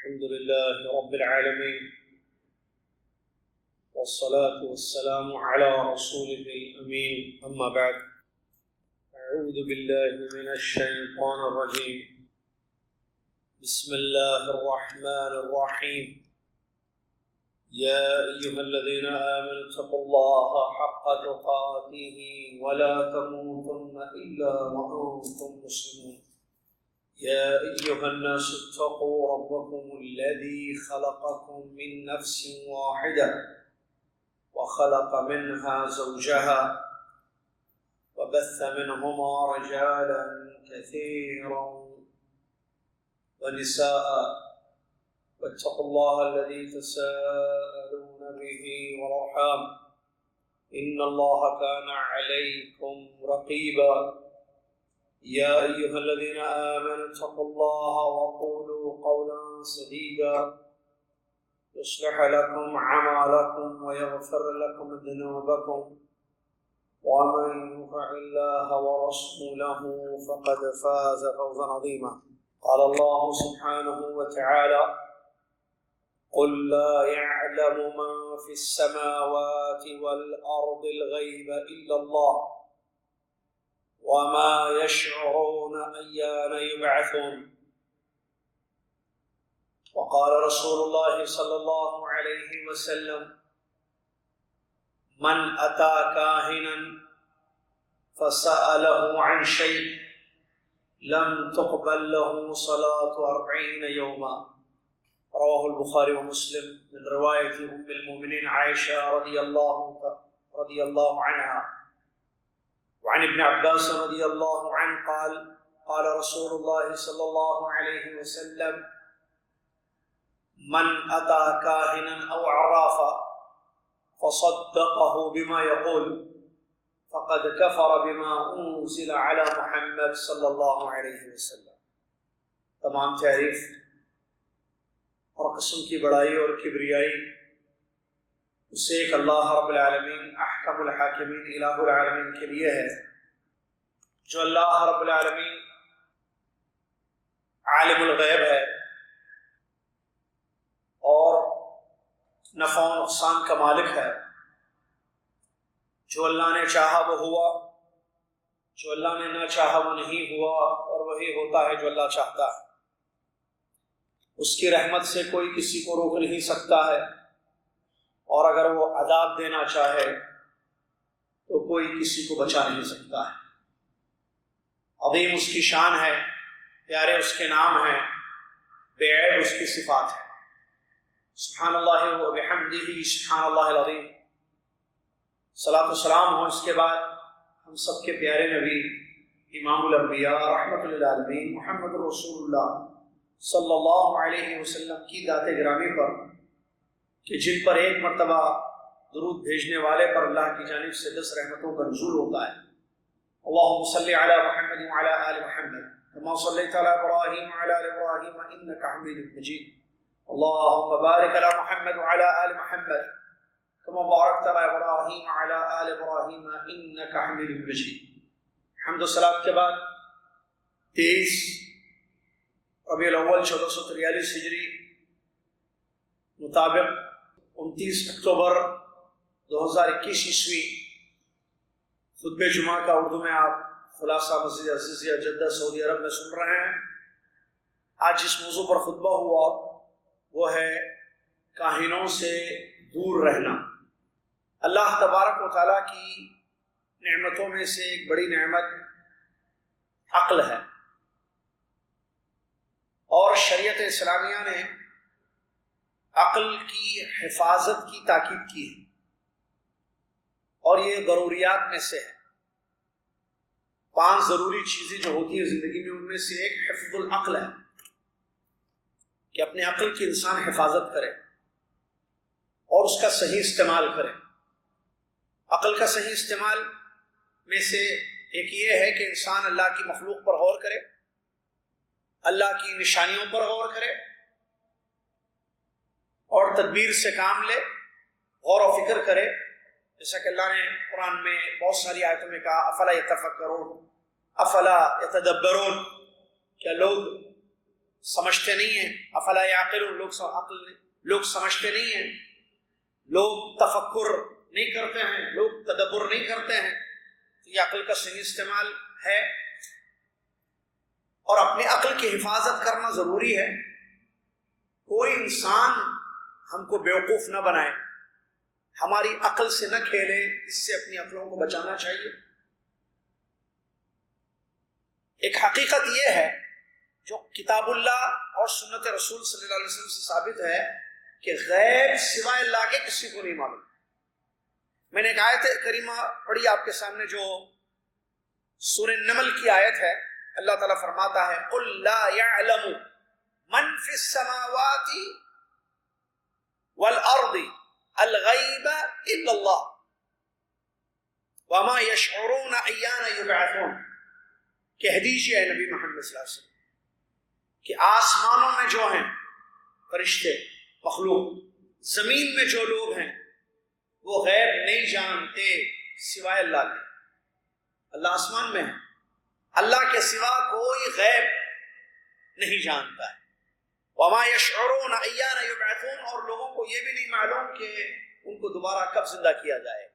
الحمد لله رب العالمين والصلاة والسلام على رسوله الأمين أما بعد أعوذ بالله من الشيطان الرجيم بسم الله الرحمن الرحيم يا أيها الذين آمنوا اتقوا الله حق تقاته ولا تموتن إلا وأنتم مسلمون يا أيها الناس اتقوا ربكم الذي خلقكم من نفس واحدة وخلق منها زوجها وبث منهما رجالا كثيرا ونساء واتقوا الله الذي تساءلون به والأرحام إن الله كان عليكم رقيبا يا أيها الذين آمنوا اتقوا الله وقولوا قولا سديدا يصلح لكم أعمالكم ويغفر لكم ذنوبكم ومن يطع الله ورسوله فقد فاز فوزا عظيما قال الله سبحانه وتعالى قل لا يعلم من في السماوات والأرض الغيب إلا الله وما يشعرون أيان يبعثون وقال رسول الله صلى الله عليه وسلم من أتى كاهنا فسأله عن شيء لم تقبل له صلاة 40 يوما رواه البخاري ومسلم من رواية أم المؤمنين عائشة رضي الله عنها وعن ابن عباس رضي الله عنه قال قال رسول الله صلى الله عليه وسلم من أتى كاهنا أو عرافا فصدقه بما يقول فقد كفر بما أنزل على محمد صلى الله عليه وسلم. تمام تعریف اور قسم کی بڑائی اور کبریائی اسے ایک اللہ رب العالمین احکم الحاکمین الہ العالمین کے لیے ہے، جو اللہ رب العالمین عالم الغیب ہے اور نفع و نقصان کا مالک ہے. جو اللہ نے چاہا وہ ہوا، جو اللہ نے نہ چاہا وہ نہیں ہوا، اور وہی ہوتا ہے جو اللہ چاہتا ہے. اس کی رحمت سے کوئی کسی کو روک نہیں سکتا ہے، اور اگر وہ عذاب دینا چاہے تو کوئی کسی کو بچا نہیں سکتا ہے. عظیم اس کی شان ہے، پیارے اس کے نام ہیں، بے عیب اس کی صفات ہے. سبحان اللہ و بحمدہ سبحان اللہ العظیم. صلاۃ و سلام ہو اس کے بعد ہم سب کے پیارے نبی امام الانبیاء رحمت للعالمین محمد رسول اللہ صلی اللہ علیہ وسلم کی ذات گرامی پر، کہ جن پر ایک مرتبہ درود بھیجنے والے پر اللہ کی جانب سے 10 رحمتوں کا نزول ہوتا ہے. اللہم صلی علی محمد وعلی آل محمد کما صلیت علی ابراہیم وعلی آل ابراہیم انک حمید مجید. اللہم بارک علی محمد وعلی آل محمد کما بارکت علی ابراہیم وعلی آل ابراہیم انک حمید مجید. حمد و صلوات کے بعد 23 ربیع الاول 1443 ہجری مطابق 29 اکتوبر 2021 عیسوی خطبہ جمعہ کا اردو میں آپ خلاصہ مسجد عزیزیہ جدہ سعودی عرب میں سن رہے ہیں. آج جس موضوع پر خطبہ ہوا وہ ہے کاہنوں سے دور رہنا. اللہ تبارک و تعالیٰ کی نعمتوں میں سے ایک بڑی نعمت عقل ہے، اور شریعت اسلامیہ نے عقل کی حفاظت کی تاکید کی ہے، اور یہ ضروریات میں سے ہے. 5 ضروری چیزیں جو ہوتی ہیں زندگی میں، ان میں سے ایک حفظ العقل ہے، کہ اپنے عقل کی انسان حفاظت کرے اور اس کا صحیح استعمال کرے. عقل کا صحیح استعمال میں سے ایک یہ ہے کہ انسان اللہ کی مخلوق پر غور کرے، اللہ کی نشانیوں پر غور کرے اور تدبیر سے کام لے، غور و فکر کرے. جیسا کہ اللہ نے قرآن میں بہت ساری آیتوں میں کہا افلا یتفکرون افلا یتدبرون، کیا لوگ سمجھتے نہیں ہیں. افلا یعقلون، لوگ سمجھتے نہیں ہیں، لوگ تفکر نہیں کرتے ہیں، لوگ تدبر نہیں کرتے ہیں. یہ عقل کا صحیح استعمال ہے، اور اپنی عقل کی حفاظت کرنا ضروری ہے. کوئی انسان ہم کو بیوقوف نہ بنائے، ہماری عقل سے نہ کھیلے، اس سے اپنی عقلوں کو بچانا چاہیے. ایک حقیقت یہ ہے جو کتاب اللہ اور سنت رسول صلی اللہ علیہ وسلم سے ثابت ہے کہ غیب سوائے اللہ کے کسی کو نہیں معلوم. میں نے ایک آیت کریمہ پڑھی آپ کے سامنے جو سورہ نمل کی آیت ہے. اللہ تعالیٰ فرماتا ہے قُلْ لَا يَعْلَمُ مَنْ فِي السَّمَاوَاتِ وَالْأَرْضِ الْغَيْبَ إِلَّا اللَّهُ وَمَا يَشْعُرُونَ أَيَّانَ يُبْعَثُونَ. کہہ دیجیے اے نبی محمد صلی اللہ علیہ وسلم کہ آسمانوں میں جو ہیں فرشتے مخلوق، زمین میں جو لوگ ہیں، وہ غیب نہیں جانتے سوائے اللہ کے. اللہ آسمان میں ہے، اللہ کے سوا کوئی غیب نہیں جانتا ہے. وَمَا يَشْعُرُونَ أَيَّانَ يُبْعَثُونَ، اور لوگوں کو یہ بھی نہیں معلوم کہ ان کو دوبارہ کب زندہ کیا جائے،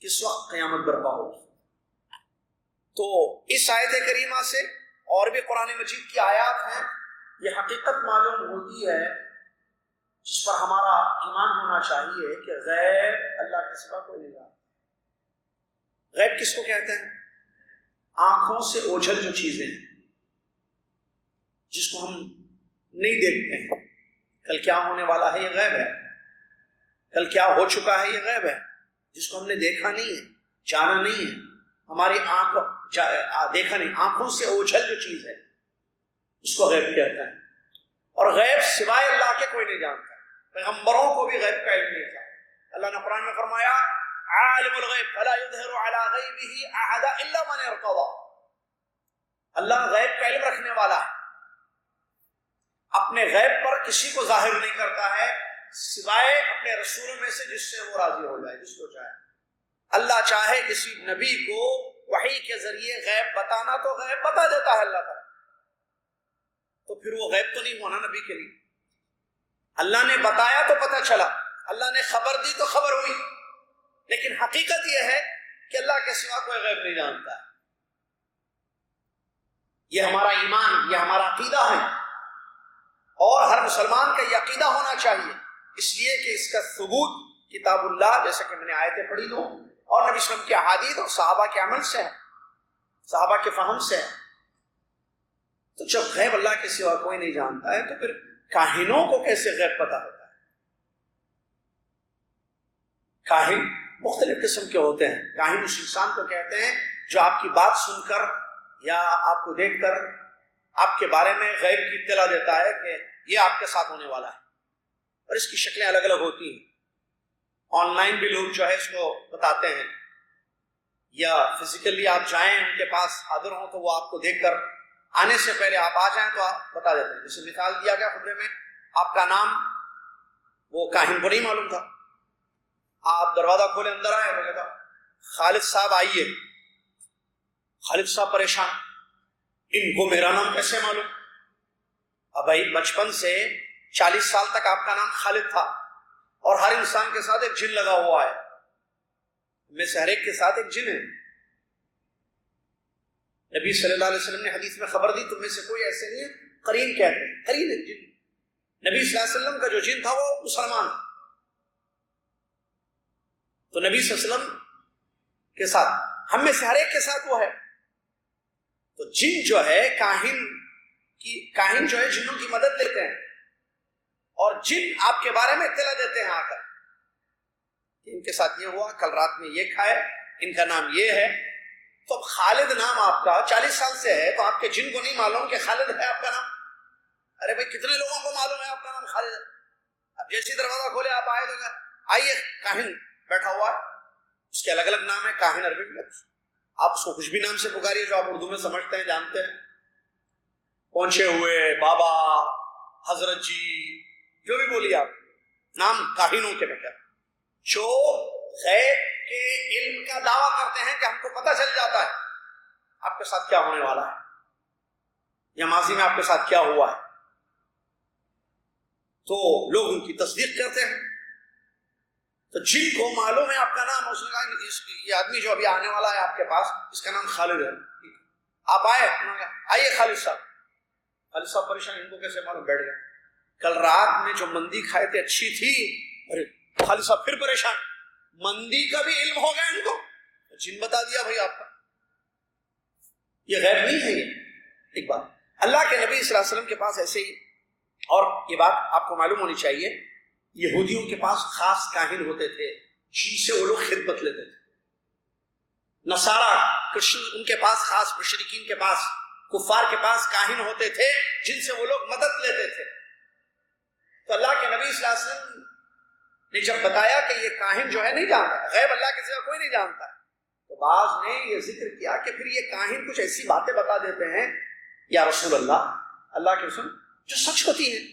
کس وقت قیامت برپا ہوگی. تو اس آیت کریمہ سے اور بھی قرآن مجید کی آیات ہیں، یہ حقیقت معلوم ہوتی ہے جس پر ہمارا ایمان ہونا چاہیے کہ غیب اللہ کے سوا کوئی نہیں جانتا. غیب کس کو کہتے ہیں؟ آنکھوں سے اوجھل جو چیزیں ہیں جس کو ہم نہیں دیکھتے ہیں. کل کیا ہونے والا ہے یہ غیب ہے، کل کیا ہو چکا ہے یہ غیب ہے، جس کو ہم نے دیکھا نہیں ہے، جانا نہیں ہے، ہماری آنکھ دیکھا نہیں. آنکھوں سے اوجھل جو چیز ہے اس کو غیب کہتا ہے. اور غیب سوائے اللہ کے کوئی نہیں جانتا. پیغمبروں کو بھی غیب کا علم نہیں تھا. اللہ نے قرآن میں فرمایا عالم الغیب فلا یظہر علی غیبہ احدا الا من ارتضی. اللہ غیب کا علم رکھنے والا ہے، اپنے غیب پر کسی کو ظاہر نہیں کرتا ہے سوائے اپنے رسولوں میں سے جس سے وہ راضی ہو جائے، جس کو چاہے. اللہ چاہے کسی نبی کو وحی کے ذریعے غیب بتانا تو غیب بتا دیتا ہے اللہ تعالیٰ. تو پھر وہ غیب تو نہیں ہونا نبی کے لیے. اللہ نے بتایا تو پتہ چلا، اللہ نے خبر دی تو خبر ہوئی، لیکن حقیقت یہ ہے کہ اللہ کے سوا کوئی غیب نہیں جانتا. یہ ہمارا ایمان، یہ ہمارا عقیدہ ہے، اور ہر مسلمان کا یہ عقیدہ ہونا چاہیے، اس لیے کہ اس کا ثبوت کتاب اللہ، جیسے کہ میں نے آیتیں پڑھی دوں، اور نبی صلی اللہ علیہ وسلم کی احادیث اور صحابہ کے عمل سے ہے، صحابہ کے فہم سے ہے. تو جب غیب اللہ کے سوا کوئی نہیں جانتا ہے تو پھر کاہنوں کو کیسے غیب پتہ ہوتا ہے؟ کاہن مختلف قسم کے ہوتے ہیں. کاہن اس انسان کو کہتے ہیں جو آپ کی بات سن کر یا آپ کو دیکھ کر آپ کے بارے میں غیب کی اطلاع دیتا ہے کہ یہ آپ کے ساتھ ہونے والا ہے. اور اس کی شکلیں الگ الگ ہوتی ہیں. آن لائن بھی لوگ جو ہے اس کو بتاتے ہیں، یا فزیکلی آپ جائیں ان کے پاس حاضر ہوں تو وہ آپ کو دیکھ کر آنے سے پہلے آپ آ جائیں تو آپ بتا دیتے ہیں. جیسے مثال دیا گیا خطبے میں، آپ کا نام وہ کاہن کو نہیں معلوم تھا، آپ دروازہ کھولے اندر آئے تو کہتا خالد صاحب آئیے. خالد صاحب پریشان، ان کو میرا نام کیسے معلوم؟ اب بھائی بچپن سے 40 سال تک آپ کا نام خالد تھا، اور ہر انسان کے ساتھ ایک جن لگا ہوا ہے، میں سے ہر ایک کے ساتھ ایک جن ہے. نبی صلی اللہ علیہ وسلم نے حدیث میں خبر دی تم میں سے کوئی ایسے نہیں ہے، قرین کہتے ہیں، قرین ایک جن. نبی صلی اللہ علیہ وسلم کا جو جن تھا وہ مسلمان، تو نبی صلی اللہ علیہ وسلم کے ساتھ، ہم میں سے ہر ایک کے ساتھ وہ ہے. تو جن جو ہے کاہن جو ہے جنوں کی مدد لیتے ہیں، اور جن آپ کے بارے میں اطلاع دیتے ہیں آ کر کہ ان کے ساتھ یہ ہوا، کل رات میں یہ کھائے، ان کا نام یہ ہے. تو اب خالد نام آپ کا 40 سال سے ہے، تو آپ کے جن کو نہیں معلوم کہ خالد ہے آپ کا نام؟ ارے بھائی کتنے لوگوں کو معلوم ہے آپ کا نام خالد ہے؟ اب جیسی دروازہ کھولے آپ آئے تو آئیے کاہن بیٹھا ہوا ہے، اس کے الگ الگ نام ہے. کاہن عربی میں آپ اس کو کچھ بھی نام سے پکاریے جو آپ اردو میں سمجھتے ہیں، جانتے ہیں، پہنچے ہوئے، بابا، حضرت جی، جو بھی بولیے آپ، نام کاہنوں کے بیٹا جو غیب کے علم کا دعویٰ کرتے ہیں کہ ہم کو پتہ چل جاتا ہے آپ کے ساتھ کیا ہونے والا ہے. یا ماضی میں آپ کے ساتھ کیا ہوا ہے، تو لوگ ان کی تصدیق کرتے ہیں۔ تو جن کو معلوم ہے آپ کا نام، اس نے کہا یہ آدمی جو ابھی آنے والا ہے آپ کے پاس، اس کا نام خالد ہے، آپ آئے، آئیے خالد صاحب۔ خالد صاحب پریشان، ان کو کیسے معلوم؟ بیٹھ گئے۔ کل رات میں جو مندی کھائے تھے اچھی تھی۔ ارے خالد صاحب پھر پریشان، مندی کا بھی علم ہو گیا ان کو، جن بتا دیا بھائی آپ کا، یہ غیب نہیں ہے۔ یہ ایک بات اللہ کے نبی صلی اللہ علیہ وسلم کے پاس ایسے ہی، اور یہ بات آپ کو معلوم ہونی چاہیے، یہودیوں کے پاس خاص کاہن ہوتے تھے جن سے وہ لوگ خدمت لیتے تھے۔ نصارہ کرسچن ان کے پاس خاص، مشرکین کے پاس، کفار کے پاس کاہن ہوتے تھے جن سے وہ لوگ مدد لیتے تھے۔ تو اللہ کے نبی صلی اللہ علیہ وسلم نے جب بتایا کہ یہ کاہن جو ہے نہیں جانتا، غیب اللہ کے سوا کوئی نہیں جانتا، تو بعض نے یہ ذکر کیا کہ پھر یہ کاہن کچھ ایسی باتیں بتا دیتے ہیں یا رسول اللہ، اللہ کے رسول، جو سچ ہوتی ہیں۔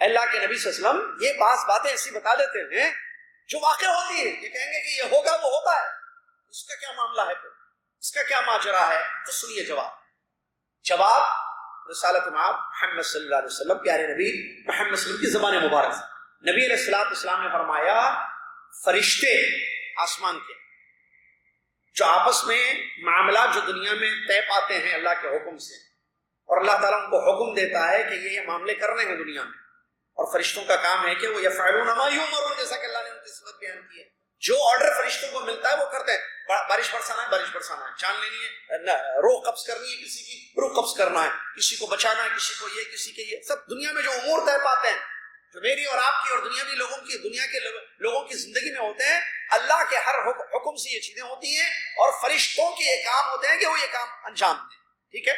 اللہ کے نبی صلی اللہ علیہ وسلم یہ بعض باتیں ایسی بتا دیتے ہیں جو واقع ہوتی ہیں، یہ کہیں گے کہ یہ ہوگا، وہ ہوتا ہے، اس کا کیا معاملہ ہے، اس کا کیا ماجرا ہے؟ تو سنیے جواب رسالت محمد صلی اللہ علیہ وسلم، پیارے نبی محمد صلی اللہ علیہ وسلم کی زبان مبارک سے نبی علیہ السلام نے فرمایا، فرشتے آسمان کے جو آپس میں معاملات جو دنیا میں طے پاتے ہیں اللہ کے حکم سے، اور اللہ تعالیٰ ان کو حکم دیتا ہے کہ یہ معاملے کرنے ہیں دنیا میں، اور فرشتوں کا کام ہے کہ وہ یفعلون ما یؤمرون، جیسا کہ اللہ نے ان کی صفت بیان کی ہے، جو آرڈر فرشتوں کو ملتا ہے وہ کرتے ہیں۔ بارش برسانا ہے، بارش برسانا ہے، جان لینی ہے، روح قبض کرنی ہے کسی کی، روح قبض کرنا ہے، کسی کو بچانا ہے، کسی کو یہ، کسی کے یہ، سب دنیا میں جو امور طے پاتے ہیں جو میری اور آپ کی اور دنیاوی لوگوں کی، دنیا کے لوگوں کی زندگی میں ہوتے ہیں، اللہ کے ہر حکم سے یہ چیزیں ہوتی ہیں، اور فرشتوں کے یہ کام ہوتے ہیں کہ وہ یہ کام انجام دیں۔ ٹھیک ہے،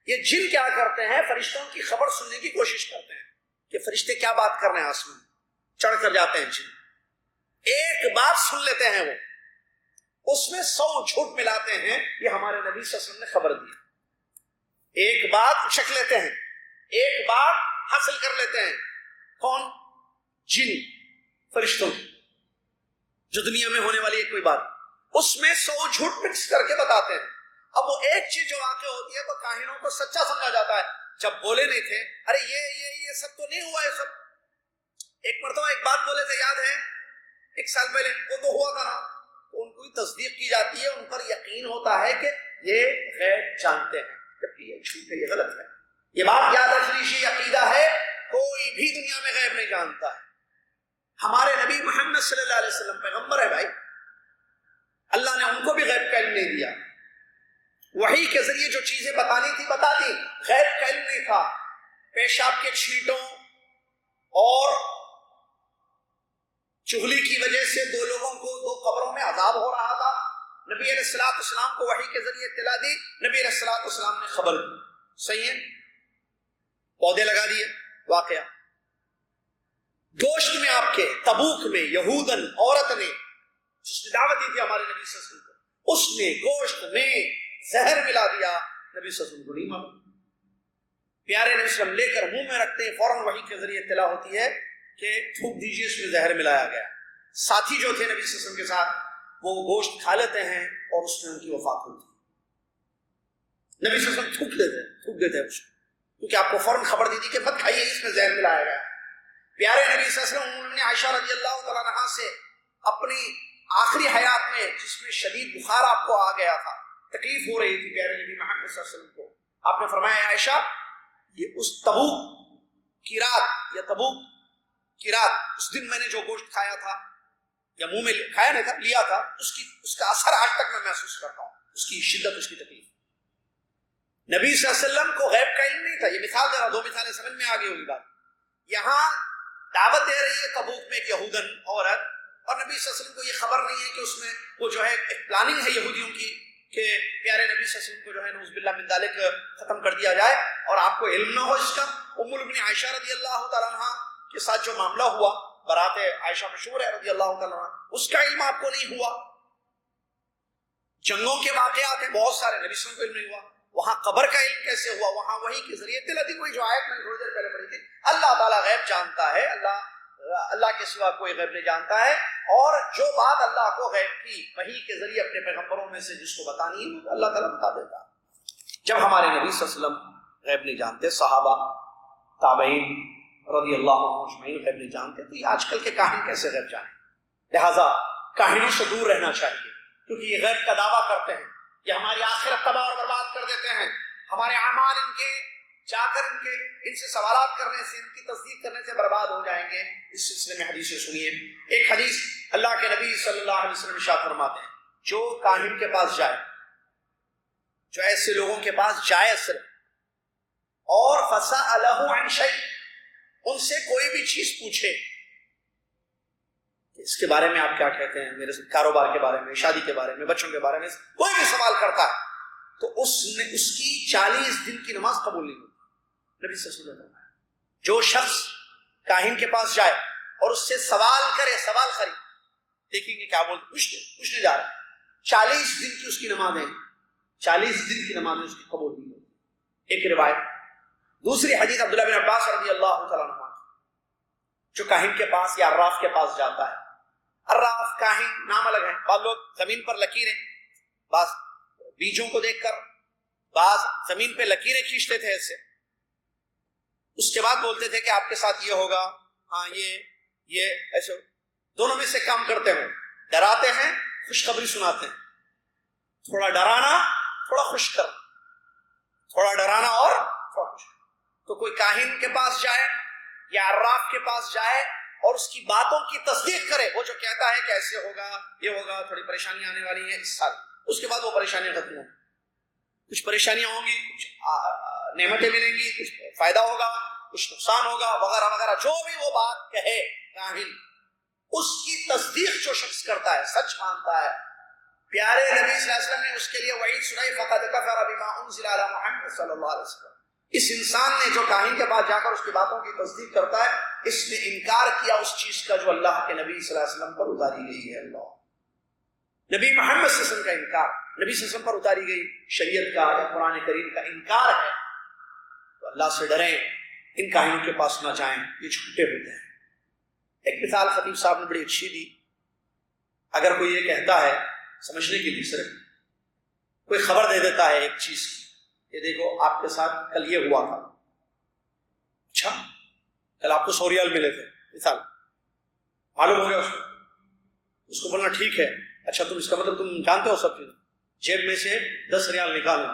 یہ جن کیا کرتے ہیں، فرشتوں کی خبر سننے کی کوشش کرتے ہیں کہ فرشتے کیا بات کر رہے ہیں، آسمان چڑھ کر جاتے ہیں جن، ایک بات سن لیتے ہیں، وہ اس میں 100 جھوٹ ملاتے ہیں، یہ ہمارے نبی صلی اللہ علیہ وسلم نے خبر دی۔ ایک بات اچک لیتے ہیں، ایک بات حاصل کر لیتے ہیں، کون؟ جن، فرشتوں، جو دنیا میں ہونے والی ہے کوئی بات، اس میں 100 جھوٹ مکس کر کے بتاتے ہیں۔ اب وہ ایک چیز جو واقع ہوتی ہے تو کاہنوں کو سچا سمجھا جاتا ہے، جب بولے نہیں تھے، ارے یہ سب تو نہیں ہوا ہے، سب ایک مرتبہ ایک بات بولے تھے، یاد ہے 1 سال پہلے، وہ تو ہوا تھا نا، تو ان کی تصدیق کی جاتی ہے، ان پر یقین ہوتا ہے کہ یہ غیب جانتے ہیں، جبکہ یہ جھوٹ ہے، یہ غلط ہے۔ یہ بات یاد رکھ لیجیے، عقیدہ ہے کوئی بھی دنیا میں غیب نہیں جانتا ہے۔ ہمارے نبی محمد صلی اللہ علیہ وسلم پیغمبر ہے بھائی، اللہ نے ان کو بھی غیب کا علم نہیں دیا، وحی کے ذریعے جو چیزیں بتانی تھی بتا دی، غیب کا علم نہیں تھا۔ پیشاب کے چھینٹوں اور چغلی کی وجہ سے 2 لوگوں کو 2 قبروں میں عذاب ہو رہا تھا، نبی علیہ السلام کو وحی کے ذریعے اطلاع دی، نبی علیہ السلام نے خبر دی، صحیح ہے، پودے لگا دیے۔ واقعہ گوشت میں، آپ کے تبوک میں یہودن عورت نے جس نے دعوت دی تھی ہمارے نبی صلی اللہ علیہ وسلم کو، اس نے گوشت میں زہر ملا دیا، نبی صلی اللہ علیہ وسلم کو نہیں معلوم۔ پیارے نبی صلی اللہ علیہ وسلم لے کر منہ میں رکھتے ہیں، فوراً وحی کے ذریعے اطلاع ہوتی ہے کہ تھوک دیجیے، اس میں زہر ملایا گیا۔ ساتھی جو تھے نبی صلی اللہ علیہ وسلم کے ساتھ، وہ گوشت کھا لیتے ہیں اور اس میں ان کی وفات ہوتی ہے۔ نبی صلی اللہ علیہ وسلم تھوک دیتے ہیں اس کو، کیونکہ آپ کو فوراً خبر دی تھی کہ مت کھائیے، اس میں زہر ملایا گیا۔ پیارے نبی صلی اللہ علیہ وسلم نے عائشہ رضی اللہ تعالیٰ عنہا سے اپنی آخری حیات میں، جس میں شدید بخار آپ کو آ گیا تھا، تکلیف ہو رہی تھی پیارے نبی محمد صلی اللہ علیہ وسلم کو، آپ نے فرمایا عائشہ یہ اس تبوک کی رات، یا تبوک کی رات، اس دن میں نے جو گوشت کھایا تھا یا منہ میں کھایا نہیں تھا، لیا تھا، اس کا اثر آج تک میں محسوس کرتا ہوں، اس کی شدت، اس کی تکلیف۔ نبی صلی اللہ علیہ وسلم کو غیب کا علم نہیں تھا۔ یہ مثال دے رہا، 2 مثالیں سمجھ میں آ گئی ہوگی بات۔ یہاں دعوت دے رہی ہے تبوک میں ایک یہودن عورت، اور نبی صلی اللہ علیہ وسلم کو یہ خبر نہیں ہے کہ اس میں وہ جو ہے ایک پلاننگ ہے یہودیوں کی کہ پیارے نبی صلی اللہ علیہ وسلم کو جو ہے نعوذ باللہ من ذالک ختم کر دیا جائے، اور آپ کو علم نہ ہو اس کا۔ ام المؤمنین عائشہ رضی اللہ تعالیٰ عنہ کے ساتھ جو معاملہ ہوا، برات عائشہ مشہور ہے رضی اللہ تعالیٰ عنہ، اس کا علم آپ کو نہیں ہوا۔ جنگوں کے واقعات ہیں بہت سارے، نبی صلی اللہ علیہ وسلم کو علم نہیں ہوا۔ وہاں قبر کا علم کیسے ہوا؟ وہاں وحی کے ذریعے اطلاع دی۔ کوئی جو آیت میں نے تھوڑی دیر پہلے پڑھی تھی، اللہ تعالیٰ غیب جانتا ہے، اللہ کے سوا کوئی غیب نہیں جانتا ہے، اور جو بات اللہ کو غیب کی وحی کے ذریعے اپنے پیغمبروں میں سے جس کو بتانی ہے اللہ تعالیٰ بتا دیتا ہے۔ جب ہمارے نبی صلی اللہ علیہ وسلم غیب نہیں جانتے، صحابہ تابعین رضی اللہ عنہم اجمعین غیب نہیں جانتے، تو یہ آج کل کے کاہن کیسے غیب جانیں؟ لہٰذا کاہنوں سے دور رہنا چاہیے، کیونکہ یہ غیب کا دعویٰ کرتے ہیں، یہ ہماری آخرت تباہ اور برباد کر دیتے ہیں، ہمارے اعمال ان کے جا کر ان سے سوالات کرنے سے، ان کی تصدیق کرنے سے برباد ہو جائیں گے۔ اس سلسلے میں حدیثیں سنیے۔ ایک حدیث اللہ کے نبی صلی اللہ علیہ وسلم ارشاد فرماتے ہیں، جو کاہن کے پاس جائے، جو ایسے لوگوں کے پاس جائے صرف، اور فسألہ عن شیء، ان سے کوئی بھی چیز پوچھے، اس کے بارے میں آپ کیا کہتے ہیں، میرے کاروبار کے بارے میں، شادی کے بارے میں، بچوں کے بارے میں، کوئی بھی سوال کرتا ہے تو اس کی 40 دن کی نماز قبول نہیں ہوتی۔ نبی صلی اللہ علیہ وسلم جو شخص کاہن کے پاس جائے اور اس سے سوال کرے، سوال خرید، دیکھیں گے کیا بولتے، پوچھنے جا رہے ہیں، 40 دن کی اس کی نمازیں، 40 دن کی نمازیں اس کی قبول نہیں ہوتی۔ ایک روایت۔ دوسری حدیث عبداللہ بن عباس رضی اللہ تعالیٰ عنہ، جو کاہن کے پاس یا عراف کے پاس جاتا ہے، عراف کاہن نام الگ ہے، بعض لوگ زمین پر لکیریں، بعض بیجوں کو دیکھ کر، بعض زمین پہ لکیریں کھینچتے تھے ایسے، اس کے بعد بولتے تھے کہ آپ کے ساتھ یہ ہوگا، ہاں یہ ایسے، دونوں میں سے کام کرتے ہیں، ڈراتے ہیں، خوشخبری سناتے ہیں، تھوڑا ڈرانا، تھوڑا خوش کرنا، تھوڑا ڈرانا اور تھوڑا خوش کرنا۔ تو کوئی کاہن کے پاس جائے یا عراف کے پاس جائے اور اس کی باتوں کی تصدیق کرے، وہ جو کہتا ہے کہ ایسے ہوگا، یہ ہوگا، تھوڑی پریشانی آنے والی ہے اس سال، اس کے بعد وہ پریشانیاں ختم ہوں، کچھ پریشانیاں ہوں گی، کچھ نعمتیں ملیں گی، کچھ فائدہ ہوگا، کچھ نقصان ہوگا، وغیرہ وغیرہ، جو بھی وہ بات کہے کاہن، اس کی تصدیق جو شخص کرتا ہے، سچ مانتا ہے، پیارے نبی صلی اللہ علیہ وسلم نے اس کے لیے وعید سنائی، فقد کفر بما انزل علی محمد صلی اللہ علیہ وسلم۔ اس انسان نے جو کاہن کے پاس جا کر اس کی باتوں کی تصدیق کرتا ہے، اس نے انکار کیا اس چیز کا جو اللہ کے نبی صلی اللہ علیہ وسلم پر اتاری گئی ہے۔ اللہ نبی محمد صلی اللہ علیہ وسلم کا انکار، نبی صلی اللہ علیہ وسلم پر اتاری گئی شریعت کا یا قرآن کریم کا انکار ہے۔ تو اللہ سے ڈریں، ان کاہنوں کے پاس نہ جائیں، یہ جھوٹے ہوتے ہیں۔ ایک مثال خطیب صاحب نے بڑی اچھی دی، اگر کوئی یہ کہتا ہے سمجھنے کے لیے، صرف کوئی خبر دے دیتا ہے ایک چیز کی، یہ دیکھو آپ کے ساتھ کل یہ ہوا تھا، اچھا کل آپ کو 100 ریال ملے تھے، مثال معلوم ہو گیا اس کو بولنا ٹھیک ہے، اچھا تم اس کا مطلب تم جانتے ہو سب چیز، جیب میں سے 10 ریال نکالنا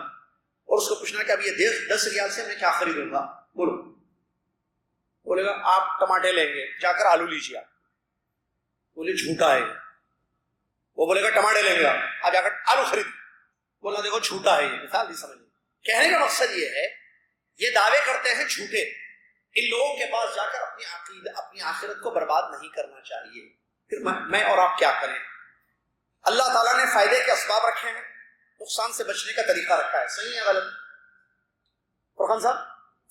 اور اس کو پوچھنا کہ اب یہ 10 ریال سے میں کیا خریدوں گا، بولو، بولے گا آپ ٹماٹے لیں گے، جا کر آلو لیجیے، آپ بولے جھوٹا ہے، وہ بولے گا ٹماٹے لیں گے، آپ جا کر آلو خرید، بولنا دیکھو جھوٹا ہے، یہ مثال نہیں سمجھ۔ کہنے کا مقصد یہ ہے، یہ دعوے کرتے ہیں جھوٹے، ان لوگوں کے پاس جا کر اپنی عقیدہ، اپنی آخرت کو برباد نہیں کرنا چاہیے۔ پھر میں اور آپ کیا کریں؟ اللہ تعالیٰ نے فائدے کے اسباب رکھے ہیں، نقصان سے بچنے کا طریقہ رکھا ہے، صحیح ہے غلط؟ فرقان صاحب،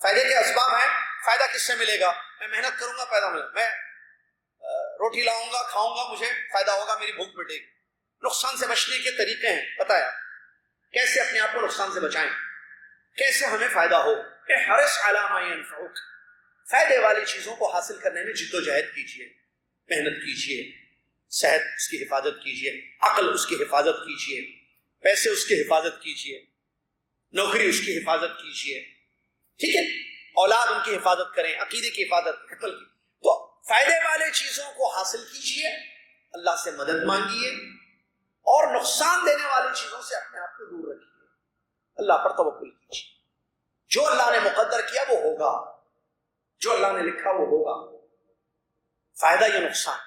فائدے کے اسباب ہیں، فائدہ کس سے ملے گا؟ میں محنت کروں گا پیدا ملے گا، میں روٹی لاؤں گا کھاؤں گا، مجھے فائدہ ہوگا، میری بھوک مٹے گی۔ نقصان سے بچنے کے طریقے ہیں، بتایا کیسے اپنے آپ کو نقصان سے بچائیں، کیسے ہمیں فائدہ ہو۔ احرص علی ما ینفعک، فائدے والی چیزوں کو حاصل کرنے میں جد و جہد کیجیے، محنت کیجیے، صحت اس کی حفاظت کیجیے، عقل اس کی حفاظت کیجیے، پیسے اس کی حفاظت کیجیے، نوکری اس کی حفاظت کیجیے، ٹھیک ہے، اولاد ان کی حفاظت کریں، عقیدے کی حفاظت، عقل کی۔ تو فائدے والے چیزوں کو حاصل کیجیے، اللہ سے مدد مانگیے، اور نقصان دینے والی چیزوں سے اپنے آپ کو دور رکھیے، اللہ پر توکل کیجیے۔ جو اللہ نے مقدر کیا وہ ہوگا، جو اللہ نے لکھا وہ ہوگا، فائدہ یا نقصان۔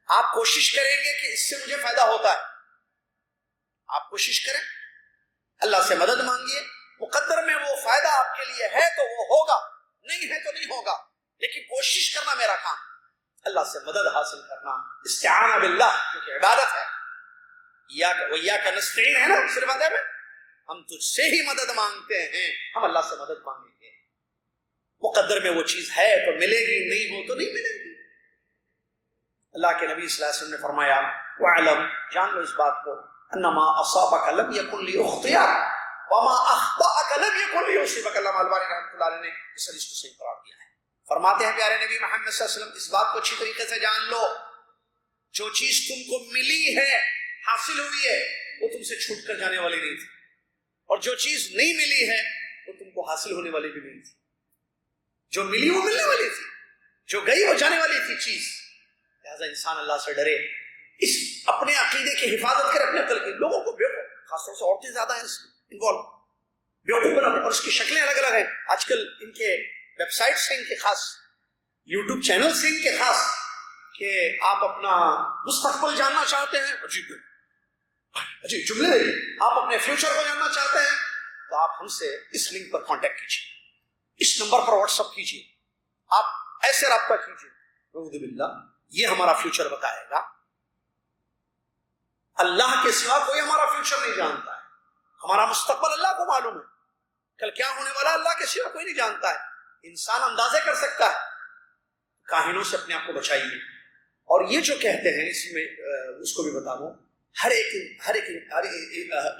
آپ کوشش کریں گے کہ اس سے مجھے فائدہ ہوتا ہے، آپ کوشش کریں، اللہ سے مدد مانگیے، مقدر میں وہ فائدہ آپ کے لیے ہے تو وہ ہوگا، نہیں ہے تو نہیں ہوگا، لیکن کوشش کرنا میرا کام، اللہ سے مدد حاصل کرنا، استعانہ باللہ، کیونکہ عبادت ہے، وَإِيَّاكَ نَسْتَعِينُ ہے نا صرف ادب میں، ہم تجھ سے ہی مدد مانگتے ہیں، ہم اللہ سے مدد مانگیں گے، مقدر میں وہ چیز ہے تو ملے گی، نہیں ہو تو نہیں ملے گی۔ اللہ کے نبی صلی اللہ علیہ وسلم نے فرمایا وَعْلَمْ، جان لو اس بات کو، أَنَّمَا أَصَابَكَ لَمْ يَكُنْ لِيُخْطِئَكَ وَمَا أَخْطَأَكَ لَمْ يَكُنْ لِيُصِيبَكَ۔ علامہ البانی رحمۃ اللہ علیہ نے اس حدیث کو صحیح قرار دیا ہے۔ فرماتے ہیں پیارے نبی محمد صلی اللہ علیہ وسلم، اس بات کو اچھی طریقے سے جان لو، جو چیز تم کو ملی ہے، حاصل ہوئی ہے، وہ تم سے چھوٹ کر جانے والی نہیں تھی، اور جو چیز نہیں ملی ہے وہ تم کو حاصل ہونے والی بھی نہیں تھی. جو ملی وہ ملنے والی تھی, جو گئی وہ جانے والی تھی چیز. لہذا انسان اللہ سے ڈرے, اس اپنے عقیدے کی حفاظت کرے, اپنے عقل کی. لوگوں کو بیوقوف, خاص طور سے عورتیں زیادہ ہیں انوالو, بیوقوف بناتے ہیں, اور اس کی شکلیں الگ الگ ہیں. آج کل ان کے ویب سائٹس ہیں, ان کے خاص یوٹیوب چینلز ہیں ان کے خاص, کہ آپ اپنا مستقبل جاننا چاہتے ہیں, عجیب جملے, آپ اپنے فیوچر کو جاننا چاہتے ہیں تو آپ ہم سے اس لنک پر کانٹیکٹ کیجیے, اس نمبر پر واٹس اپ کیجیے, آپ ایسے رابطہ کیجیے. اعوذ باللہ, یہ ہمارا فیوچر بتائے گا. اللہ کے سوا کوئی ہمارا فیوچر نہیں جانتا ہے. ہمارا مستقبل اللہ کو معلوم ہے, کل کیا ہونے والا اللہ کے سوا کوئی نہیں جانتا ہے. انسان اندازے کر سکتا ہے. کاہنوں سے اپنے آپ کو بچائیے. اور یہ جو کہتے ہیں, اس میں اس کو بھی بتا دوں, ہر ایک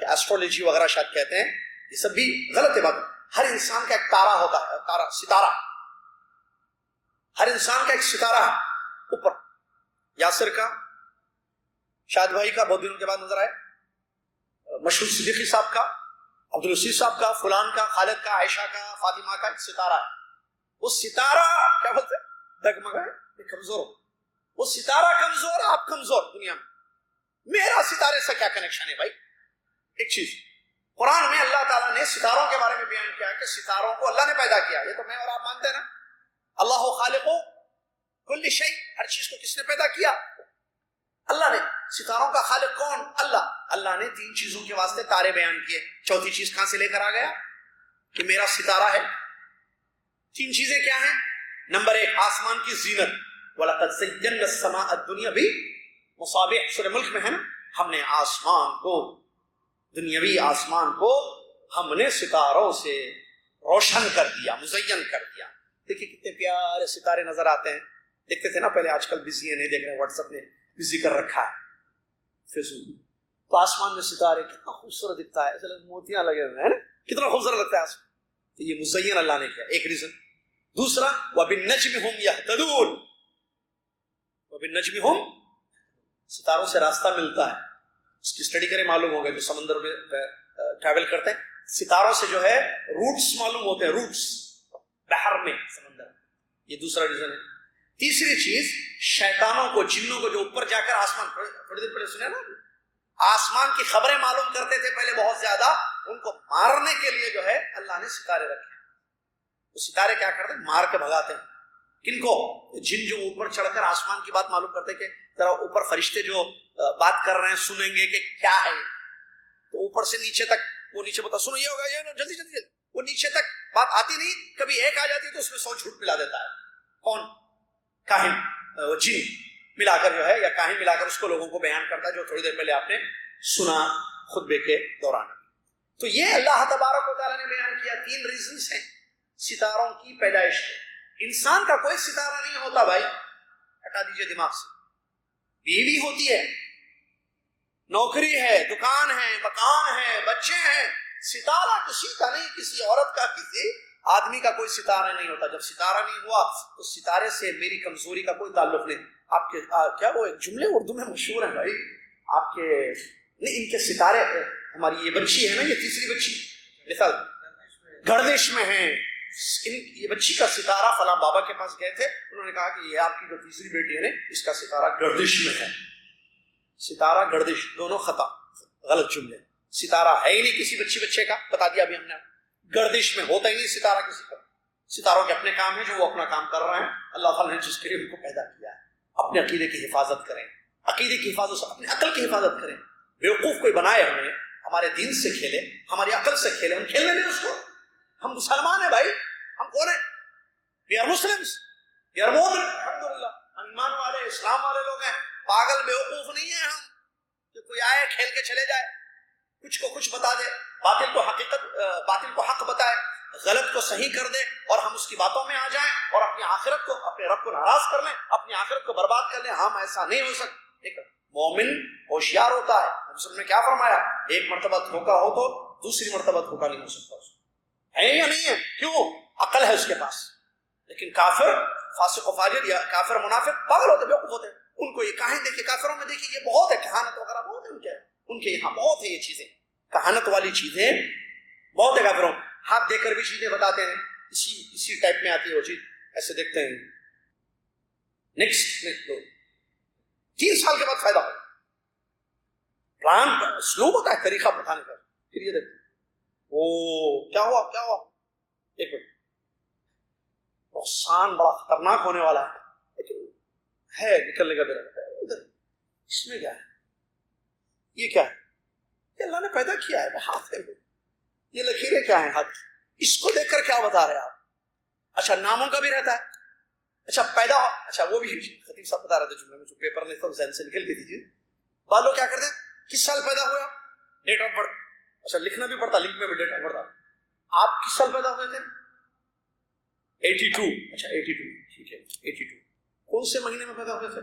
ایسٹرولوجی وغیرہ شاید کہتے ہیں, یہ سب بھی غلط ہے بات. ہر انسان کا ایک تارا ہوتا ہے, تارا, ستارہ. ہر انسان کا ایک ستارہ ہے اوپر. یاسر کا, شاہد بھائی کا بہت دنوں کے بعد نظر آئے, مشہور صدیقی صاحب کا, عبدالرشید صاحب کا, فلان کا, خالد کا, عائشہ کا, فاطمہ کا ایک ستارہ ہے. وہ ستارہ کیا بولتے ہیں, دگمگا ہے, کمزور ہو. وہ ستارہ کمزور, آپ کمزور دنیا میں. میرا ستارے سے کیا کنیکشن ہے بھائی؟ ایک چیز, قرآن میں اللہ تعالیٰ نے ستاروں کے بارے میں بیان کیا کہ ستاروں کو اللہ نے پیدا کیا. یہ تو میں اور آپ مانتے ہیں نا, اللہ خالق کل شیء, ہر چیز کو کس نے پیدا کیا؟ اللہ نے. ستاروں کا خالق کون؟ اللہ. اللہ نے 3 چیزوں کے واسطے تارے بیان کیے. چوتھی چیز کہاں سے لے کر آ گیا کہ میرا ستارہ ہے؟ 3 چیزیں کیا ہیں؟ نمبر 1, آسمان کی زینت. وَلَقَدْ زَيَّنَّا السَّمَاءَ الدُّنْيَا بِمَصَابِيحَ, سورہ ملک میں ہے نا. ہم نے آسمان کو, دنیاوی آسمان کو ہم نے ستاروں سے روشن کر دیا, مزین کر دیا. دیکھیں کتنے پیارے ستارے نظر آتے ہیں. دیکھتے تھے نا پہلے, آج کل بزی ہے, نہیں دیکھ رہے, واٹس ایپ نے بزی کر رکھا ہے, فیسبک. تو آسمان میں ستارے کتنا خوبصورت دکھتا ہے, ایسے موتیاں لگے ہوئے ہیں, کتنا خوبصورت لگتا ہے آسمان. تو یہ مزین اللہ نے کیا, ایک ریزن. دوسرا, وَبِالنَّجْمِ هُمْ يَهْتَدُونَ, وَبِالنَّجْمِ هُمْ, ستاروں سے راستہ ملتا ہے. اس کی اسٹڈی کریں, معلوم ہوگا. جو سمندر میں ٹریول کرتے ہیں, ستاروں سے جو ہے روٹس معلوم ہوتے ہیں, روٹس بحر میں, سمندر. یہ دوسرا ریزن ہے. تیسری چیز, شیطانوں کو, جنوں کو, جو اوپر جا کر آسمان, تھوڑی دیر پہلے سنے نا, آسمان کی خبریں معلوم کرتے تھے پہلے بہت زیادہ, ان کو مارنے کے لیے جو ہے اللہ نے ستارے رکھے. وہ ستارے کیا کرتے ہیں, مار کے بھگاتے ہیں. کن کو؟ جن جو اوپر چڑھ کر آسمان کی بات معلوم کرتے کہ ذرا اوپر فرشتے جو بات کر رہے ہیں سنیں گے کہ کیا ہے, تو اوپر سے نیچے تک, وہ نیچے بتا, سنو یہ ہوگا, یہ جلدی جلدی جلدی, وہ نیچے تک بات آتی نہیں. کبھی ایک آ جاتی تو اس میں 100 جھوٹ ملا دیتا ہے. کون؟ کاہن, جن ملا کر جو ہے, یا کاہن ملا کر اس کو لوگوں کو بیان کرتا ہے, جو تھوڑی دیر پہلے آپ نے سنا خطبے کے دوران. تو یہ اللہ تبارک و تعالیٰ نے بیان کیا. 3 ریزنز ہیں ستاروں کی پیدائش کے. انسان کا کوئی ستارہ نہیں ہوتا بھائی, ہٹا دیجئے دماغ سے. بیوی ہوتی ہے, نوکری ہے, دکان ہے, مکان ہے, بچے ہیں. ستارہ کسی کا نہیں, کسی عورت کا, کسی آدمی کا کوئی ستارہ نہیں ہوتا. جب ستارہ نہیں ہوا تو ستارے سے میری کمزوری کا کوئی تعلق نہیں. آپ کے کیا وہ ایک جملے اردو میں مشہور ہیں بھائی, آپ کے نہیں, ان کے ستارے, ہماری یہ بچی ہے نا, یہ تیسری بچی مثال گردش میں ہیں, یہ بچی کا ستارہ فلاں بابا کے پاس گئے تھے, انہوں نے کہا کہ یہ آپ کی جو تیسری بیٹی ہے نا, اس کا ستارہ گردش میں ہے. ستارہ گردش دونوں خطا, غلط جملے. ستارہ ہے ہی نہیں کسی بچے کا, بتا دیا ابھی ہم نے. گردش میں ہوتا ہی نہیں ستارہ کسی کا. ستاروں کے اپنے کام ہیں جو وہ اپنا کام کر رہے ہیں. اللہ تعالیٰ نے جس کے لیے ان کو پیدا کیا ہے. اپنے عقیدے کی حفاظت کریں, عقیدے کی حفاظت سے اپنی عقل کی حفاظت کریں. بیوقوف کوئی بنائے ہمیں, ہمارے دین سے کھیلے, ہماری عقل سے کھیلے, ہم کھیلنے دیں اس کو. ہم مسلمان ہیں بھائی, ہم کون ہیں؟ We are Muslims, we are مومن, الحمدللہ, ہم ایمان والے, اسلام والے لوگ ہیں. پاگل بیوقوف نہیں ہیں ہم کہ کوئی آئے کھیل کے چلے جائے, کچھ کو کچھ بتا دے, باطل کو حق بتائے, غلط کو صحیح کر دے, اور ہم اس کی باتوں میں آ جائیں اور اپنی آخرت کو, اپنے رب کو ناراض کر لیں, اپنی آخرت کو برباد کر لیں. ہم ایسا نہیں ہو سکتا. ایک مومن ہوشیار ہوتا ہے. ہم نے کیا فرمایا, ایک مرتبہ دھوکا ہو تو دوسری مرتبہ دھوکا نہیں ہو سکتا. ہے یا نہیں ہے؟ کیوں؟ عقل ہے اس کے پاس. لیکن کافر, فاسق و فاجر یا کافر منافق پاگل ہوتے, بیوقوف ہوتے. ان کو یہ کہانی دیکھیے, کافروں میں دیکھیے, یہ بہت ہے, کہانت وغیرہ بہت ہے ان کے یہاں, بہت ہے یہ چیزیں, کہانت والی چیزیں بہت ہے کافروں ہاتھ دیکھ کر بھی چیزیں بتاتے ہیں، اسی ٹائپ میں آتی ہے وہ چیز، ایسے دیکھتے ہیں نیکسٹ 3 سال کے بعد فائدہ ہو، پلان اسلوب ہوتا ہے طریقہ بتانے کا، پھر یہ دیکھتے کیا ہوا، ایک منٹ، نقصان بڑا خطرناک ہونے والا ہے، لیکن ہے نکلنے کا میرا، اس میں کیا ہے، یہ کیا ہے، یہ اللہ نے پیدا کیا ہے، ہاتھ ہے، یہ لکیریں کیا ہیں ہاتھ، اس کو دیکھ کر کیا بتا رہے ہیں آپ؟ اچھا ناموں کا بھی رہتا ہے، اچھا پیدا، اچھا وہ بھی خطیب صاحب بتا رہے تھے جملے میں، جو پیپر میں ذہن سے نکل کے دیجیے، بعض لوگ کیا کرتے ہیں کس سال پیدا ہوا، ڈیٹ آف برتھ، اچھا لکھنا بھی پڑتا، لنک میں بھی ڈیٹ آف برتھ، آپ کس سال پیدا ہوئے تھے؟ 82، اچھا 82، ٹھیک ہے 82، کون سے مہینے میں پیدا ہوئے تھے؟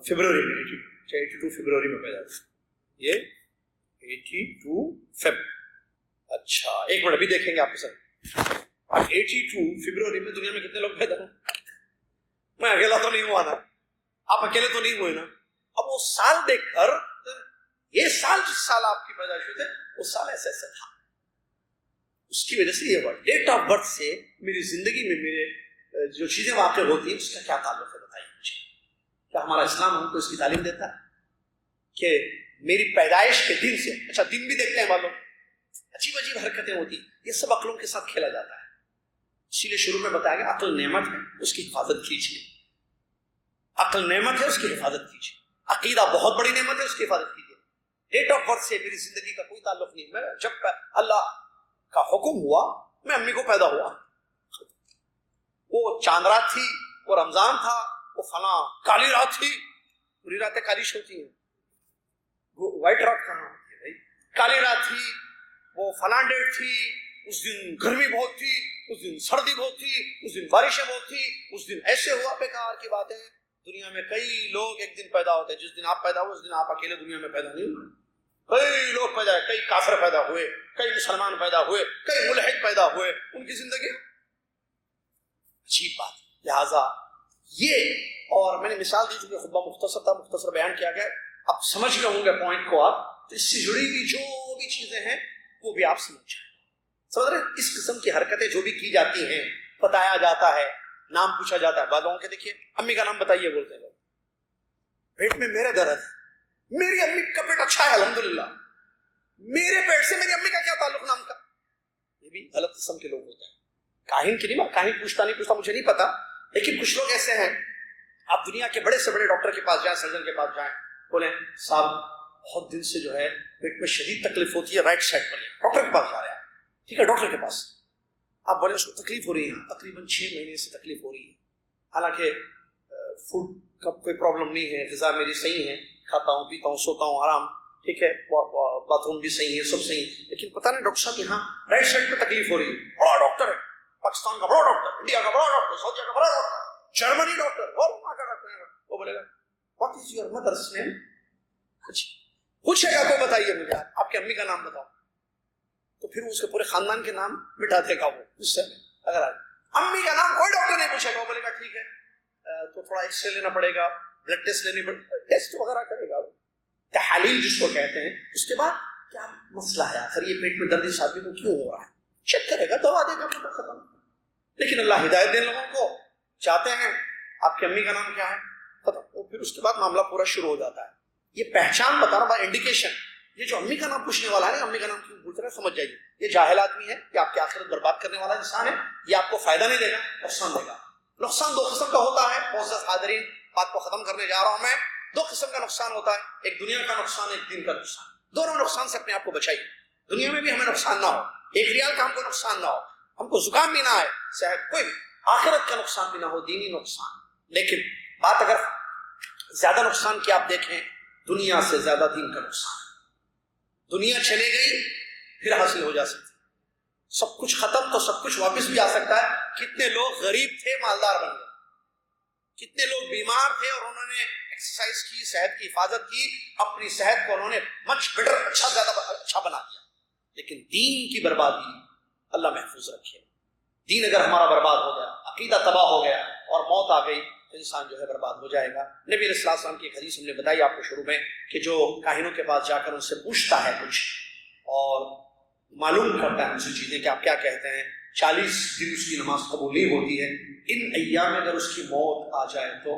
فبروری میں، 82، اچھا 82 فبروری میں پیدا ہوئے، یہ 82 فیب، اچھا ایک منٹ ابھی دیکھیں گے آپ کے ساتھ 82 فبروری میں دنیا میں کتنے لوگ پیدا ہوئے؟ میں اکیلا تو نہیں ہوا نا، آپ اکیلے تو نہیں ہوئے نا، اب وہ سال دیکھ کر یہ سال جس سال آپ کی پیدائش ہوئی تھے وہ سال ایسا تھا، اس کی وجہ سے یہ ورڈ ڈیٹ آف برتھ سے میری زندگی میں میرے جو چیزیں واقع ہوتی ہیں اس کا کیا تعلق ہے بتائیے مجھے، کیا ہمارا اسلام ہم کو اس کی تعلیم دیتا ہے کہ میری پیدائش کے دن سے، اچھا دن بھی دیکھتے ہیں معلوم، عجیب عجیب حرکتیں ہوتی ہیں، یہ سب عقلوں کے ساتھ کھیلا جاتا ہے، اسی لیے شروع میں بتایا گیا عقل نعمت ہے، اس کی حفاظت کیجیے، عقل نعمت ہے اس کی حفاظت کیجیے، عقیدہ بہت بڑی نعمت ہے اس کی حفاظت کیجیے، ڈیٹ آف برتھ سے میری زندگی کا کوئی تعلق نہیں، میں جب اللہ کا حکم ہوا میں امی کو پیدا ہوا، وہ چاند رات تھی، وہ رمضان تھا، وہ فلاں کالی رات تھی، پوری راتیں کالش ہوتی ہیں، وائٹ رات کہاں ہوتی ہے بھائی، کالی رات تھی، وہ فلاں ڈیٹ تھی، اس دن گرمی بہت تھی، اس دن سردی بہت تھی، اس دن بارشیں بہت تھی، اس دن ایسے ہوا، بیکار کی باتیں، دنیا میں کئی لوگ ایک دن پیدا ہوتے ہیں، جس دن آپ پیدا ہوئے اس دن آپ اکیلے دنیا میں پیدا نہیں ہوئے، کئی لوگ پیدا ہوئے، کئی کافر پیدا ہوئے، کئی مسلمان پیدا ہوئے، کئی ملحد پیدا ہوئے، ان کی زندگی عجیب بات، لہذا یہ، اور میں نے مثال دی چونکہ خطبہ مختصر تھا، مختصر بیان کیا گیا، اب سمجھ گئے ہوں گے پوائنٹ کو آپ، تو اس سے جڑی ہوئی جو بھی چیزیں ہیں وہ بھی آپ سمجھ جائیں، سمجھ رہے ہیں؟ اس قسم کی حرکتیں جو بھی کی جاتی ہیں، بتایا جاتا ہے، نام پوچھا جاتا ہے، بعض لوگوں کے دیکھیے امی کا نام بتائیے بولتے ہیں لوگ، پیٹ میں میرے درد ہے، میری امی کا پیٹ اچھا ہے الحمدللہ، میرے پیٹ سے میری امی کا کیا تعلق نام کا، یہ بھی غلط قسم کے لوگ ہوتے ہیں، کاہن کی نہیں، کاہن پوچھتا مجھے نہیں پتا، لیکن کچھ لوگ ایسے ہیں، آپ دنیا کے بڑے سے بڑے ڈاکٹر کے پاس جائیں، سرجن کے پاس جائیں، بولیں صاحب بہت دن سے جو ہے پیٹ میں شدید تکلیف ہوتی ہے، رائٹ سائڈ پر، ڈاکٹر کے پاس جا رہے ہیں، ٹھیک ہے ڈاکٹر کے پاس، آپ بولے اس کو تکلیف ہو رہی ہے، تقریباً 6 مہینے سے تکلیف ہو رہی ہے، حالانکہ فوڈ کا کوئی پرابلم نہیں ہے، غذا میری صحیح ہے، کھاتا ہوں پیتا ہوں سوتا ہوں آرام، ٹھیک ہے باتھ روم بھی صحیح ہے، سب صحیح ہے، لیکن پتہ نہیں ڈاکٹر صاحب یہاں رائٹ سائڈ پہ تکلیف ہو رہی ہے، بڑا ڈاکٹر ہے، پاکستان کا بڑا ڈاکٹر، انڈیا کا بڑا ڈاکٹر، سعودیہ کا بڑا ڈاکٹر، جرمنی ڈاکٹر، اور وہاں کا ڈاکٹر ہے، وہ بولے گا واٹ از یور مدرس نیم، پوچھے گا تو بتائیے مجھے آپ کی امی کا نام بتاؤ، تو پھر اس کے پورے خاندان کے نام مٹا دے گا وہ اس سے، اگر امی کا نام کوئی ڈاکٹر نہیں پوچھے گا، وہ بولے گا ٹھیک ہے تو تھوڑا ایکس رے لینا پڑے گا، بلڈ ٹیسٹ لینی پڑے گا، ٹیسٹ وغیرہ کرے گا، تحاليل جس کو کہتے ہیں، اس کے بعد کیا مسئلہ ہے، آخر یہ پیٹ میں درد اس آدمی کو کیوں ہو رہا ہے، چیک کرے گا، دوا دے گا، ختم۔ لیکن اللہ ہدایت دے لوگوں کو، چاہتے ہیں آپ کی امی کا نام کیا ہے، ختم، اور پھر اس کے بعد معاملہ پورا شروع ہو جاتا ہے، یہ پہچان بتا رہا ہوں، انڈیکیشن، یہ جو امی کا نام پوچھنے والا ہے، امی کا نام کیوں پوچھ رہا ہے، سمجھ جائیے، یہ جاہل آدمی ہے، یہ آپ کی آخرت برباد کرنے والا انسان ہے، یہ آپ کو فائدہ نہیں دے گا، نقصان دے گا۔ نقصان 2 قسم کا ہوتا ہے، معزز حاضرین، بات کو ختم کرنے جا رہا ہوں میں، 2 قسم کا نقصان ہوتا ہے، ایک دنیا کا نقصان، ایک دین کا نقصان، دونوں نقصان سے اپنے آپ کو بچائیے، دنیا میں بھی ہمیں نقصان نہ ہو، 1 ریال کا ہم کو نقصان نہ ہو، ہم کو زکام بھی نہ آئے، صحت کوئی، آخرت کا نقصان بھی نہ ہو، دینی نقصان۔ لیکن بات اگر زیادہ نقصان کی آپ دیکھیں، دنیا سے زیادہ دین کا نقصان، دنیا چلے گئی پھر حاصل ہو جا سکتی، سب کچھ ختم تو سب کچھ واپس بھی آ سکتا ہے، کتنے لوگ غریب تھے مالدار بن گئے، کتنے لوگ بیمار تھے اور انہوں نے ایکسرسائز کی، صحت کی حفاظت کی، اپنی صحت کو انہوں نے مچ بیٹر، اچھا بنا دیا، لیکن دین کی بربادی اللہ محفوظ رکھے، دین اگر ہمارا برباد ہو گیا، عقیدہ تباہ ہو گیا اور موت آ گئی تو انسان جو ہے برباد ہو جائے گا۔ نبی علیہ السلام کی ایک حدیث ہم نے بتائی آپ کو شروع میں، کہ جو کاہنوں کے پاس جا کر ان سے پوچھتا ہے کچھ اور معلوم کرتا ہے اسی چیزیں کہ آپ کیا کہتے ہیں. 40 دن اس کی نماز قبول نہیں ہوتی ہے. ان ایام میں اگر اس کی موت آ جائے تو،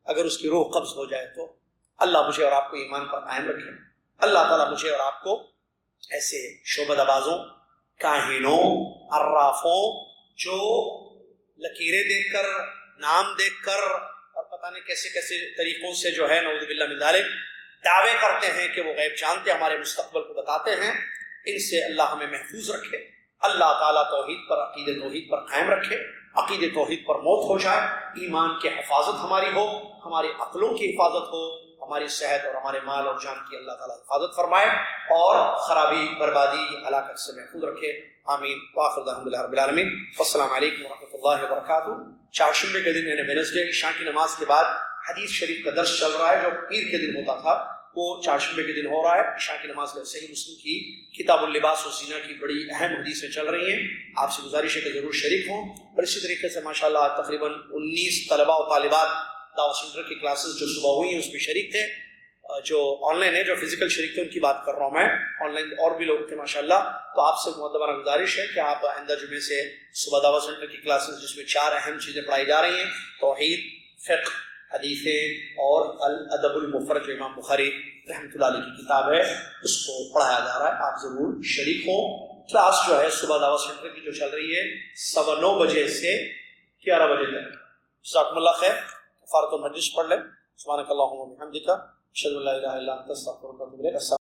اگر اس کی روح قبض ہو جائے تو اللہ مجھے اور آپ کو ایمان پر قائم رکھے. اللہ تعالیٰ مجھے اور آپ کو ایسے شعبدہ بازوں، کاہنوں، عرافوں، جو لکیریں دیکھ کر، نام دیکھ کر اور پتہ نہیں کیسے کیسے طریقوں سے جو ہے نعوذ باللہ من ذالک دعوے کرتے ہیں کہ وہ غیب جانتے، ہمارے مستقبل کو بتاتے ہیں، ان سے اللہ ہمیں محفوظ رکھے. اللہ تعالیٰ توحید پر، عقید توحید پر قائم رکھے. عقید توحید پر موت ہو جائے، ایمان کی حفاظت ہماری ہو، ہماری عقلوں کی حفاظت ہو، ہماری صحت اور ہمارے مال اور جان کی اللہ تعالیٰ حفاظت فرمائے اور خرابی، بربادی، ہلاکت سے محفوظ رکھے. آمین. وآخر دعوانا الحمدللہ رب العالمین. السلام علیکم ورحمۃ اللہ وبرکاتہ. چہارشنبے کے دن یعنی ویڈنسڈے عشاء کی نماز کے بعد حدیث شریف کا درس چل رہا ہے. جو پیر کے دن ہوتا تھا وہ چہارشنبے کے دن ہو رہا ہے. عشاء کی نماز کے صحیح مسلم کی کتاب اللباس والزینہ کی بڑی اہم حدیثیں چل رہی ہیں. آپ سے گزارش ہے کہ ضرور شریک ہوں. اور اسی طریقے سے ماشاءاللہ تقریباً 19 طلباء و طالبات دعوت سینٹر کی کلاسز جو صبح ہوئی ہیں اس میں شریک تھے. جو آن لائن ہے، جو فزیکل شریک تھے ان کی بات کر رہا ہوں میں، آن لائن اور بھی لوگ تھے ماشاءاللہ. تو آپ سے مؤدبانہ گزارش ہے کہ آپ آئندہ جمعے سے صبح دعوت سینٹر کی کلاسز جس میں 4 اہم چیزیں پڑھائی جا رہی ہیں، توحید، فقہ، حدیثیں اور الادب المفرد جو امام بخاری رحمۃ اللہ علیہ کی کتاب ہے اس کو پڑھایا جا رہا ہے. آپ ضرور شریک ہوں. کلاس جو ہے صبح دعوت سینٹر کی جو چل رہی ہے 9:15 بجے سے 11 بجے تک. جزاکم اللہ خیر. کفارۃ المجلس پڑھ لیں. سبحانک اللہم و بحمدک، اشہد ان لا الہ الا انت، استغفرک و اتوب الیک.